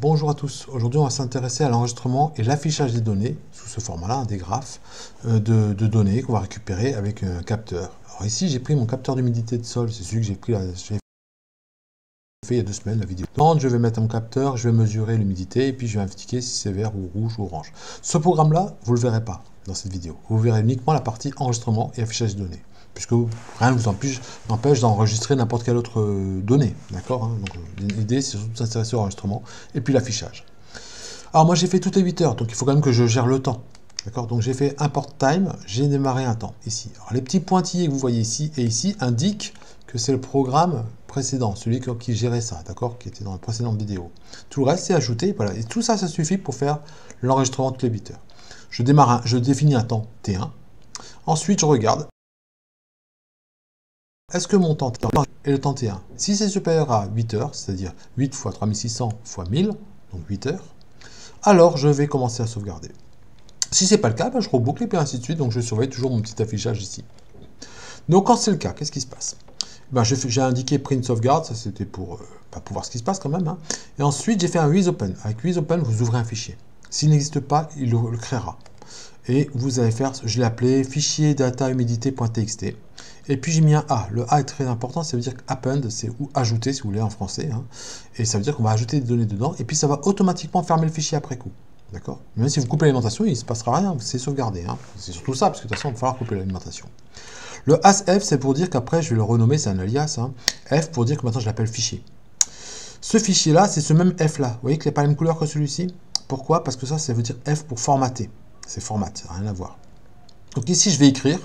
Bonjour à tous, aujourd'hui on va s'intéresser à l'enregistrement et l'affichage des données sous ce format-là, des graphes de données qu'on va récupérer avec un capteur. Alors ici j'ai pris mon capteur d'humidité de sol, c'est celui que j'ai fait il y a 2 semaines la vidéo. Je vais mettre mon capteur, je vais mesurer l'humidité et puis je vais indiquer si c'est vert ou rouge ou orange. Ce programme-là, vous ne le verrez pas dans cette vidéo. Vous verrez uniquement la partie enregistrement et affichage des données. Puisque rien ne vous empêche d'enregistrer n'importe quelle autre donnée. D'accord, hein. Donc l'idée, c'est surtout de s'intéresser au enregistrement et puis l'affichage. Alors moi, j'ai fait toutes les 8 heures, donc il faut quand même que je gère le temps. D'accord, donc j'ai fait import time, j'ai démarré un temps ici. Alors les petits pointillés que vous voyez ici et ici indiquent que c'est le programme précédent, celui qui gérait ça, d'accord, qui était dans la précédente vidéo. Tout le reste, c'est ajouté, voilà. Et tout ça, ça suffit pour faire l'enregistrement toutes les 8 heures. Je définis un temps T1. Ensuite, je regarde. Est-ce que mon temps T1 est le temps T1? Si c'est supérieur à 8 heures, c'est-à-dire 8 fois 3600 fois 1000, donc 8 heures, alors je vais commencer à sauvegarder. Si ce n'est pas le cas, je reboucle et puis ainsi de suite, donc je surveille toujours mon petit affichage ici. Donc quand c'est le cas, qu'est-ce qui se passe? J'ai indiqué print sauvegarde, ça c'était pour voir ce qui se passe quand même. Hein. Et ensuite, j'ai fait un withOpen. Avec withOpen, vous ouvrez un fichier. S'il n'existe pas, il le créera. Et vous allez faire, je l'ai appelé fichier data humidité.txt. Et puis j'ai mis un A. Le A est très important, ça veut dire append, c'est ou ajouter si vous voulez en français. Hein. Et ça veut dire qu'on va ajouter des données dedans. Et puis ça va automatiquement fermer le fichier après coup. D'accord? Même si vous coupez l'alimentation, il ne se passera rien, c'est sauvegardé. Hein. C'est surtout ça, parce que de toute façon, il va falloir couper l'alimentation. Le as_f, c'est pour dire qu'après, je vais le renommer, c'est un alias. Hein. F pour dire que maintenant, je l'appelle fichier. Ce fichier-là, c'est ce même F-là. Vous voyez qu'il n'a pas la même couleur que celui-ci. Pourquoi? Parce que ça veut dire F pour formater. C'est format, ça n'a rien à voir. Donc ici, je vais écrire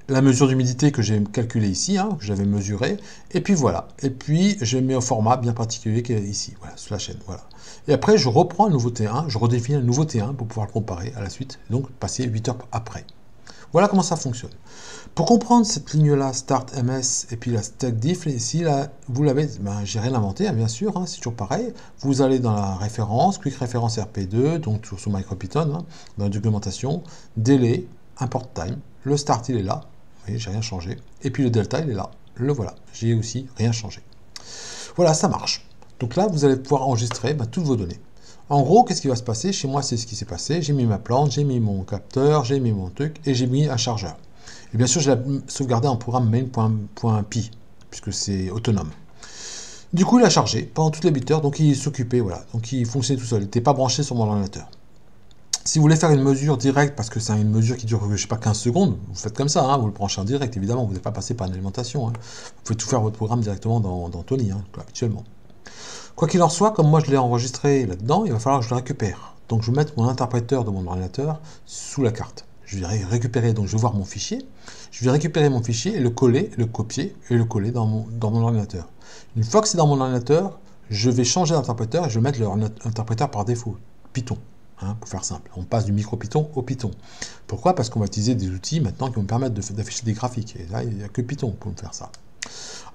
la mesure d'humidité que j'ai calculée ici, hein, que j'avais mesurée. Et puis voilà. Et puis, je mets au format bien particulier qui est ici, voilà, sur la chaîne. Voilà. Et après, je reprends un nouveau T1, je redéfinis un nouveau T1 pour pouvoir le comparer à la suite. Donc, passer 8 heures après. Voilà comment ça fonctionne. Pour comprendre cette ligne-là, Start MS et puis la Stack Diff, ici, là, vous l'avez, j'ai rien inventé, hein, bien sûr, hein, c'est toujours pareil. Vous allez dans la référence, Quick Référence RP2, donc toujours sur MicroPython, hein, dans la documentation, Délai, Import Time, le Start il est là, vous voyez, j'ai rien changé, et puis le Delta il est là, le voilà, j'ai aussi rien changé. Voilà, ça marche. Donc là, vous allez pouvoir enregistrer toutes vos données. En gros, qu'est-ce qui va se passer? Chez moi, c'est ce qui s'est passé. J'ai mis ma plante, j'ai mis mon capteur, j'ai mis mon truc, et j'ai mis un chargeur. Et bien sûr, je l'ai sauvegardé en programme main.py, puisque c'est autonome. Du coup, il a chargé pendant toutes les 8 heures, donc il s'occupait, voilà. Donc il fonctionnait tout seul, il n'était pas branché sur mon ordinateur. Si vous voulez faire une mesure directe, parce que c'est une mesure qui dure, je ne sais pas, 15 secondes, vous faites comme ça, hein, vous le branchez en direct, évidemment, vous n'êtes pas passé par une alimentation. Hein. Vous pouvez tout faire votre programme directement dans Tony, hein, habituellement. Quoi qu'il en soit, comme moi je l'ai enregistré là-dedans, il va falloir que je le récupère. Donc je vais mettre mon interpréteur de mon ordinateur sous la carte. Je vais récupérer, donc je vais voir mon fichier, je vais récupérer mon fichier et le coller, le copier et le coller dans mon ordinateur. Une fois que c'est dans mon ordinateur, je vais changer d'interpréteur et je vais mettre l'interpréteur par défaut, Python, hein, pour faire simple. On passe du micro-Python au Python. Pourquoi? Parce qu'on va utiliser des outils maintenant qui vont me permettre d'afficher des graphiques. Et là, il n'y a que Python pour me faire ça.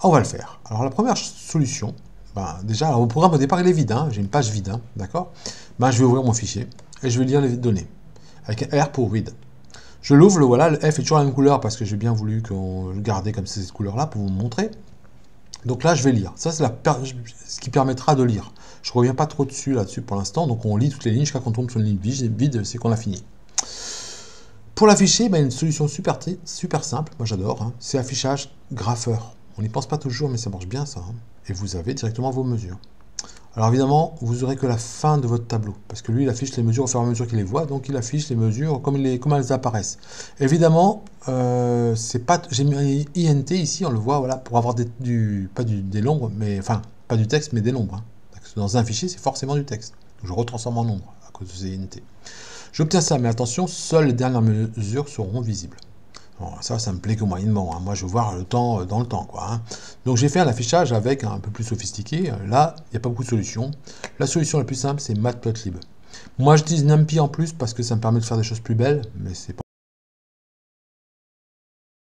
On va le faire. Alors la première solution, déjà, le programme au départ il est vide, hein, j'ai une page vide, hein, d'accord? Je vais ouvrir mon fichier et je vais lire les données avec un R pour read. Je l'ouvre, voilà, le F est toujours la même couleur parce que j'ai bien voulu qu'on le garde comme cette couleur-là pour vous montrer. Donc là, je vais lire. Ça, c'est ce qui permettra de lire. Je ne reviens pas trop là-dessus pour l'instant, donc on lit toutes les lignes jusqu'à quand on tombe sur une ligne vide, c'est qu'on a fini. Pour l'afficher, une solution super simple, moi j'adore, hein, c'est affichage grapheur. On n'y pense pas toujours, mais ça marche bien ça. Hein. Et vous avez directement vos mesures. Alors évidemment, vous n'aurez que la fin de votre tableau, parce que lui, il affiche les mesures au fur et à mesure qu'il les voit, donc il affiche les mesures comme elles apparaissent. Évidemment, j'ai mis INT ici, on le voit, voilà, pour avoir des nombres, mais enfin, pas du texte, mais des nombres. Hein. Parce que dans un fichier, c'est forcément du texte. Donc je retransforme en nombre à cause de ces INT. J'obtiens ça, mais attention, seules les dernières mesures seront visibles. Bon, ça me plaît que moyennement. Hein. Moi, je veux voir le temps dans le temps. Quoi, hein. Donc, j'ai fait un affichage avec un peu plus sophistiqué. Là, il n'y a pas beaucoup de solutions. La solution la plus simple, c'est Matplotlib. Moi, j'utilise NumPy en plus parce que ça me permet de faire des choses plus belles, mais c'est pas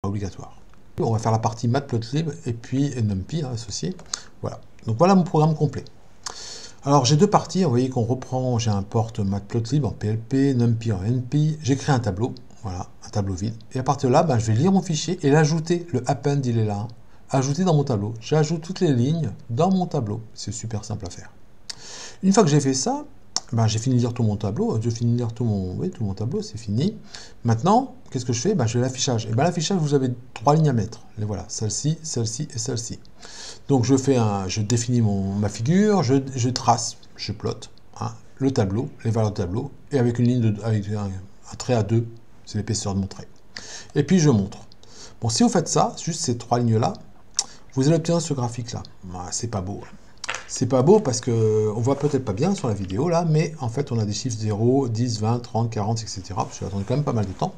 obligatoire. On va faire la partie Matplotlib et puis NumPy associé. Voilà. Donc, voilà mon programme complet. Alors, j'ai deux parties. Vous voyez qu'on reprend, j'ai un port Matplotlib en PLP, NumPy en NP. J'ai créé un tableau. Voilà, un tableau vide. Et à partir de là, je vais lire mon fichier et l'ajouter. Le append, il est là. Hein. Ajouter dans mon tableau. J'ajoute toutes les lignes dans mon tableau. C'est super simple à faire. Une fois que j'ai fait ça, ben, j'ai fini de lire tout mon tableau. J'ai fini de lire tout mon tableau, c'est fini. Maintenant, qu'est-ce que je fais? Ben, je vais l'affichage. Et ben, l'affichage, vous avez 3 lignes à mettre. Et voilà, celle-ci, celle-ci et celle-ci. Donc, je définis ma figure, je trace, je plotte hein, le tableau, les valeurs de tableau, et avec une ligne avec un trait à 2, c'est l'épaisseur de mon trait. Et puis, je montre. Bon, si vous faites ça, juste ces 3 lignes-là, vous allez obtenir ce graphique-là. Ben, c'est pas beau. C'est pas beau parce que on voit peut-être pas bien sur la vidéo là, mais en fait on a des chiffres 0, 10, 20, 30, 40, etc. Parce que j'ai attendu quand même pas mal de temps.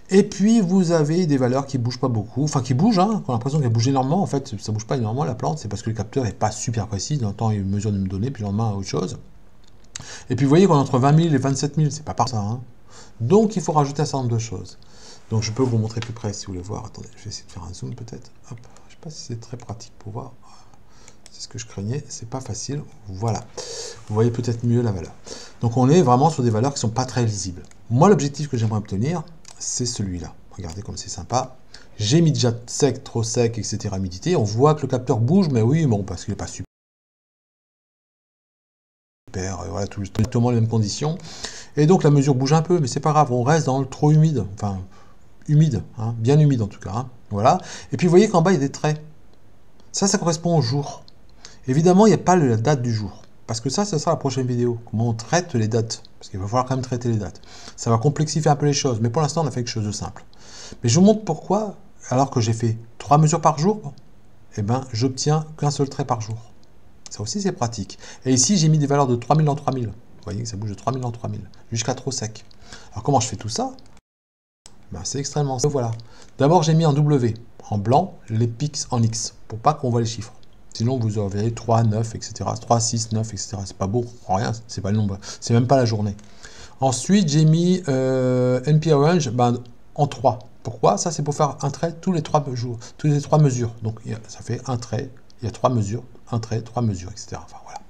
Et puis vous avez des valeurs qui bougent pas beaucoup, enfin qui bougent, hein, on a l'impression qu'elles bougent énormément. En fait, ça bouge pas énormément la plante, c'est parce que le capteur n'est pas super précis. D'un temps il mesure une donnée, puis le lendemain autre chose. Et puis vous voyez qu'on est entre 20 000 et 27 000, c'est pas par ça. Hein. Donc il faut rajouter un certain nombre de choses. Donc je peux vous montrer plus près si vous voulez voir. Attendez, je vais essayer de faire un zoom peut-être. Hop, je sais pas si c'est très pratique pour voir. C'est ce que je craignais, c'est pas facile. Voilà. Vous voyez peut-être mieux la valeur. Donc on est vraiment sur des valeurs qui sont pas très lisibles. Moi, l'objectif que j'aimerais obtenir, c'est celui-là. Regardez comme c'est sympa. J'ai mis déjà sec, trop sec, etc. Humidité. On voit que le capteur bouge, mais oui, bon, parce qu'il n'est pas super. Voilà, exactement les mêmes conditions. Et donc la mesure bouge un peu, mais c'est pas grave. On reste dans le trop humide. Enfin, humide, hein, bien humide en tout cas. Hein. Voilà. Et puis vous voyez qu'en bas, il y a des traits. Ça correspond au jour. Évidemment, il n'y a pas la date du jour. Parce que ça sera la prochaine vidéo. Comment on traite les dates. Parce qu'il va falloir quand même traiter les dates. Ça va complexifier un peu les choses. Mais pour l'instant, on a fait quelque chose de simple. Mais je vous montre pourquoi, alors que j'ai fait 3 mesures par jour, eh ben, j'obtiens qu'un seul trait par jour. Ça aussi, c'est pratique. Et ici, j'ai mis des valeurs de 3000 en 3000. Vous voyez que ça bouge de 3000 en 3000. Jusqu'à trop sec. Alors, comment je fais tout ça? Ben, c'est extrêmement simple. Voilà. D'abord, j'ai mis en W, en blanc, les pics en X, pour pas qu'on voit les chiffres. Sinon, vous aurez 3, 9, etc. 3, 6, 9, etc. C'est pas beau, rien, c'est pas le nombre, c'est même pas la journée. Ensuite, j'ai mis NP Orange en 3. Pourquoi? Ça, c'est pour faire un trait tous les 3 jours, toutes les 3 mesures. Donc, ça fait un trait, il y a 3 mesures, un trait, 3 mesures, etc. Enfin, voilà.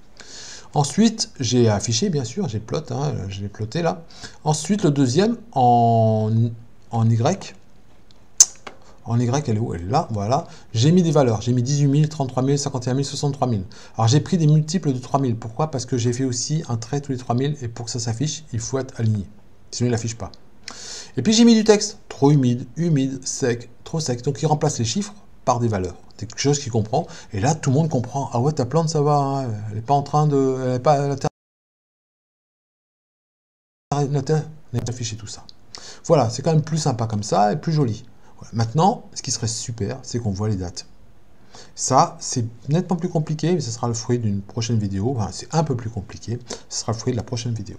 Ensuite, j'ai affiché, bien sûr, j'ai plot, hein, je l'ai ploté là. Ensuite, le deuxième, en Y. En Y, elle est où? Elle est là, voilà. J'ai mis des valeurs. J'ai mis 18 000, 33 000, 51 000, 63 000. Alors, j'ai pris des multiples de 3 000. Pourquoi? Parce que j'ai fait aussi un trait tous les 3 000. Et pour que ça s'affiche, il faut être aligné. Sinon, il n'affiche pas. Et puis, j'ai mis du texte. Trop humide, humide, sec, trop sec. Donc, il remplace les chiffres par des valeurs. C'est quelque chose qu'il comprend. Et là, tout le monde comprend. Ah ouais, ta plante, ça va. Hein. Elle n'est pas en train de... Elle n'est pas... La terre n'est pas affiché tout ça. Voilà, c'est quand même plus sympa comme ça et plus joli. Maintenant, ce qui serait super, c'est qu'on voit les dates. Ça, c'est nettement plus compliqué, mais ce sera le fruit d'une prochaine vidéo. Enfin, c'est un peu plus compliqué. Ce sera le fruit de la prochaine vidéo.